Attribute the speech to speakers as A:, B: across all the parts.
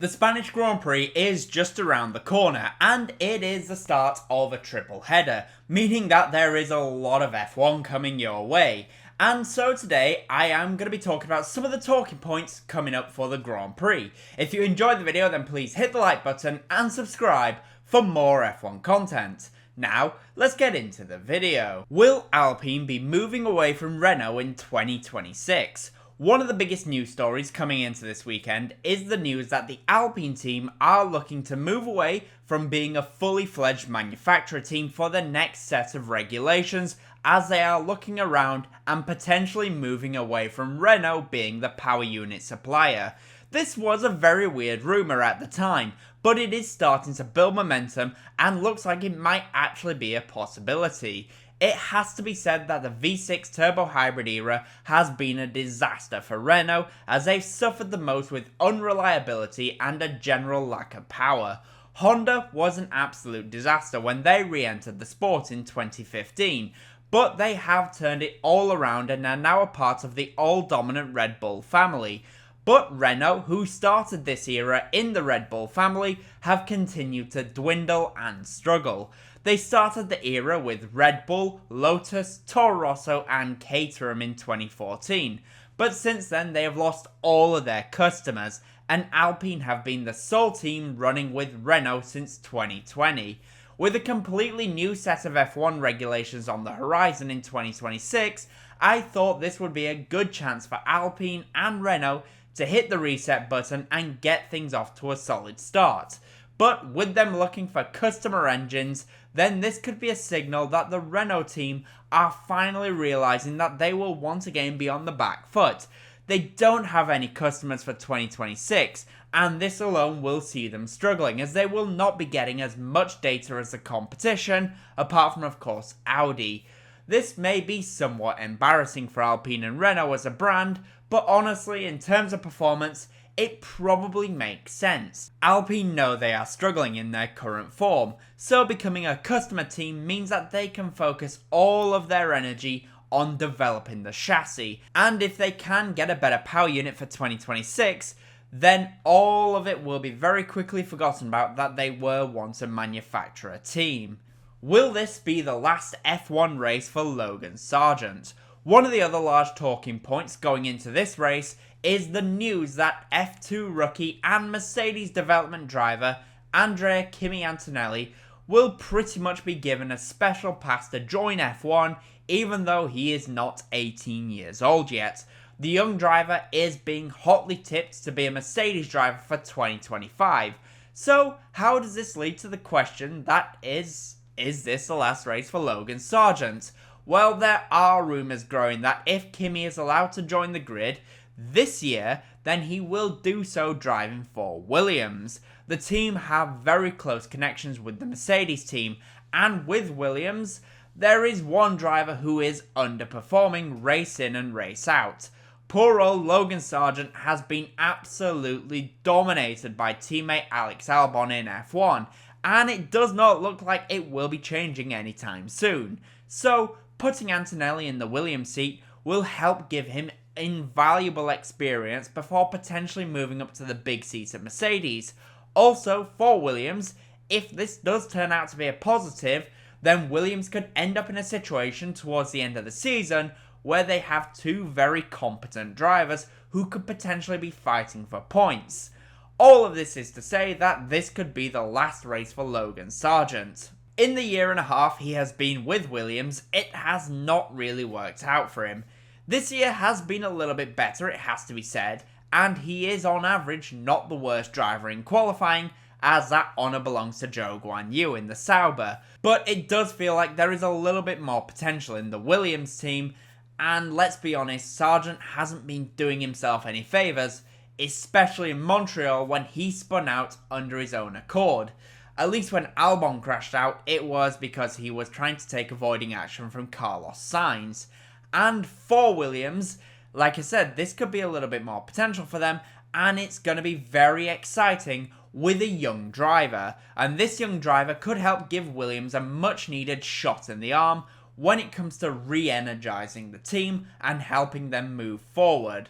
A: The Spanish Grand Prix is just around the corner, and it is the start of a triple header, meaning that there is a lot of F1 coming your way. And so today, I am going to be talking about some of the talking points coming up for the Grand Prix. If you enjoyed the video, then please hit the like button and subscribe for more F1 content. Now, let's get into the video. Will Alpine be moving away from Renault in 2026? One of the biggest news stories coming into this weekend is the news that the Alpine team are looking to move away from being a fully fledged manufacturer team for the next set of regulations, as they are looking around and potentially moving away from Renault being the power unit supplier. This was a very weird rumour at the time, but it is starting to build momentum and looks like it might actually be a possibility. It has to be said that the V6 turbo hybrid era has been a disaster for Renault, as they've suffered the most with unreliability and a general lack of power. Honda was an absolute disaster when they re-entered the sport in 2015, but they have turned it all around and are now a part of the all-dominant Red Bull family. But Renault, who started this era in the Red Bull family, have continued to dwindle and struggle. They started the era with Red Bull, Lotus, Toro Rosso and Caterham in 2014, but since then they have lost all of their customers, and Alpine have been the sole team running with Renault since 2020. With a completely new set of F1 regulations on the horizon in 2026, I thought this would be a good chance for Alpine and Renault to hit the reset button and get things off to a solid start. But with them looking for customer engines, then this could be a signal that the Renault team are finally realising that they will once again be on the back foot. They don't have any customers for 2026, and this alone will see them struggling, as they will not be getting as much data as the competition, apart from of course Audi. This may be somewhat embarrassing for Alpine and Renault as a brand, but honestly, in terms of performance, it probably makes sense. Alpine know they are struggling in their current form, so becoming a customer team means that they can focus all of their energy on developing the chassis, and if they can get a better power unit for 2026, then all of it will be very quickly forgotten about that they were once a manufacturer team. Will this be the last F1 race for Logan Sargeant? One of the other large talking points going into this race is the news that F2 rookie and Mercedes development driver Andrea Kimi Antonelli will pretty much be given a special pass to join F1, even though he is not 18 years old yet. The young driver is being hotly tipped to be a Mercedes driver for 2025. So how does this lead to the question that is this the last race for Logan Sargeant? Well, there are rumours growing that if Kimi is allowed to join the grid this year, then he will do so driving for Williams. The team have very close connections with the Mercedes team, and with Williams, there is one driver who is underperforming race in and race out. Poor old Logan Sargeant has been absolutely dominated by teammate Alex Albon in F1, and it does not look like it will be changing anytime soon. So, putting Antonelli in the Williams seat will help give him invaluable experience before potentially moving up to the big seat at Mercedes. Also, for Williams, if this does turn out to be a positive, then Williams could end up in a situation towards the end of the season where they have two very competent drivers who could potentially be fighting for points. All of this is to say that this could be the last race for Logan Sargeant. In the year and a half he has been with Williams, it has not really worked out for him. This year has been a little bit better, it has to be said, and he is on average not the worst driver in qualifying, as that honour belongs to Zhou Guanyu in the Sauber. But it does feel like there is a little bit more potential in the Williams team, and let's be honest, Sargeant hasn't been doing himself any favours, especially in Montreal when he spun out under his own accord. At least when Albon crashed out, it was because he was trying to take avoiding action from Carlos Sainz. And for Williams, like I said, this could be a little bit more potential for them, and it's going to be very exciting with a young driver. And this young driver could help give Williams a much needed shot in the arm when it comes to re-energizing the team and helping them move forward.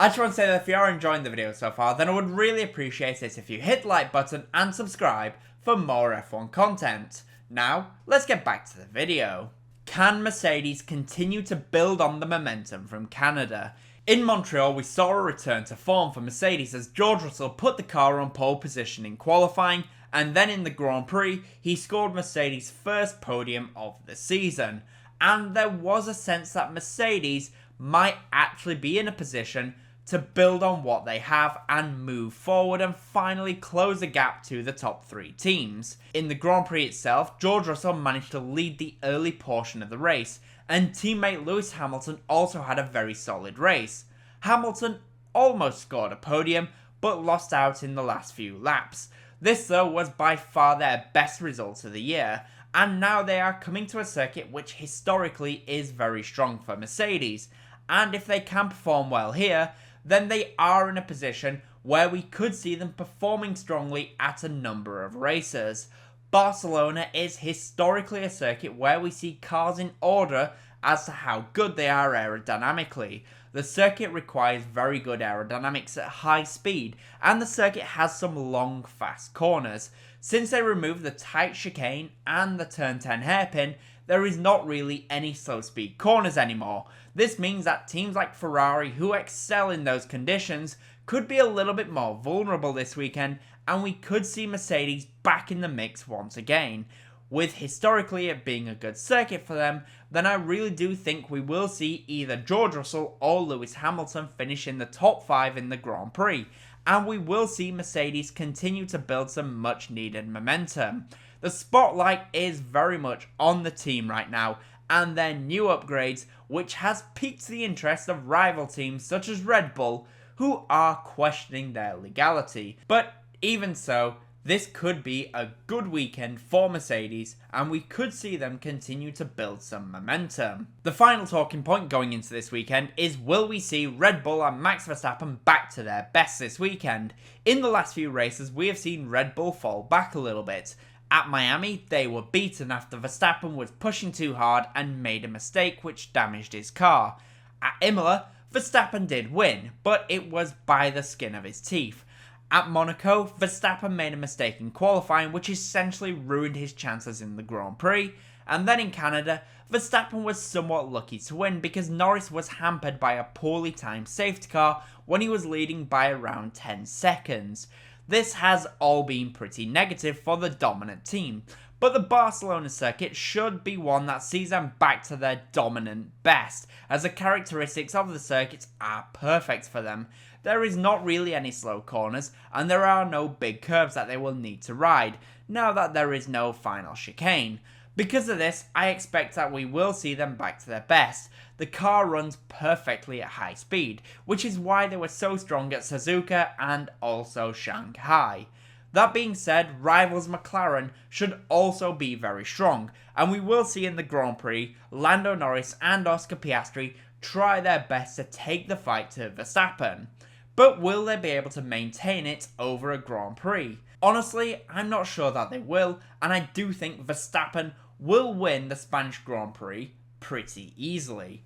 A: I just want to say that if you are enjoying the video so far, then I would really appreciate it if you hit the like button and subscribe for more F1 content. Now, let's get back to the video. Can Mercedes continue to build on the momentum from Canada? In Montreal, we saw a return to form for Mercedes as George Russell put the car on pole position in qualifying, and then in the Grand Prix, he scored Mercedes' first podium of the season. And there was a sense that Mercedes might actually be in a position to build on what they have and move forward and finally close the gap to the top three teams. In the Grand Prix itself, George Russell managed to lead the early portion of the race, and teammate Lewis Hamilton also had a very solid race. Hamilton almost scored a podium, but lost out in the last few laps. This though was by far their best result of the year, and now they are coming to a circuit which historically is very strong for Mercedes, and if they can perform well here, then they are in a position where we could see them performing strongly at a number of races. Barcelona is historically a circuit where we see cars in order as to how good they are aerodynamically. The circuit requires very good aerodynamics at high speed, and the circuit has some long, fast corners. Since they removed the tight chicane and the turn 10 hairpin, there is not really any slow speed corners anymore. This means that teams like Ferrari, who excel in those conditions, could be a little bit more vulnerable this weekend, and we could see Mercedes back in the mix once again. With historically it being a good circuit for them, then I really do think we will see either George Russell or Lewis Hamilton finish in the top 5 in the Grand Prix, and we will see Mercedes continue to build some much needed momentum. The spotlight is very much on the team right now and their new upgrades, which has piqued the interest of rival teams such as Red Bull, who are questioning their legality. But even so, this could be a good weekend for Mercedes, and we could see them continue to build some momentum. The final talking point going into this weekend is, will we see Red Bull and Max Verstappen back to their best this weekend? In the last few races, we have seen Red Bull fall back a little bit. At Miami, they were beaten after Verstappen was pushing too hard and made a mistake which damaged his car. At Imola, Verstappen did win, but it was by the skin of his teeth. At Monaco, Verstappen made a mistake in qualifying which essentially ruined his chances in the Grand Prix, and then in Canada, Verstappen was somewhat lucky to win because Norris was hampered by a poorly timed safety car when he was leading by around 10 seconds. This has all been pretty negative for the dominant team, but the Barcelona circuit should be one that sees them back to their dominant best, as the characteristics of the circuit are perfect for them. There is not really any slow corners, and there are no big curves that they will need to ride, now that there is no final chicane. Because of this, I expect that we will see them back to their best. The car runs perfectly at high speed, which is why they were so strong at Suzuka and also Shanghai. That being said, rivals McLaren should also be very strong, and we will see in the Grand Prix, Lando Norris and Oscar Piastri try their best to take the fight to Verstappen. But will they be able to maintain it over a Grand Prix? Honestly, I'm not sure that they will, and I do think Verstappen will win the Spanish Grand Prix pretty easily.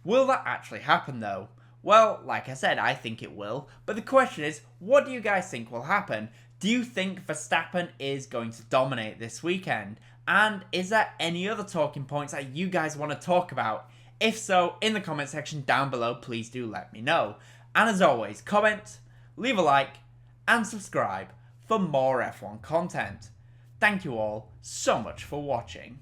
A: Will that actually happen though? Well, like I said, I think it will, but the question is, what do you guys think will happen? Do you think Verstappen is going to dominate this weekend? And is there any other talking points that you guys want to talk about? If so, in the comment section down below, please do let me know. And as always, comment, leave a like, and subscribe for more F1 content. Thank you all so much for watching.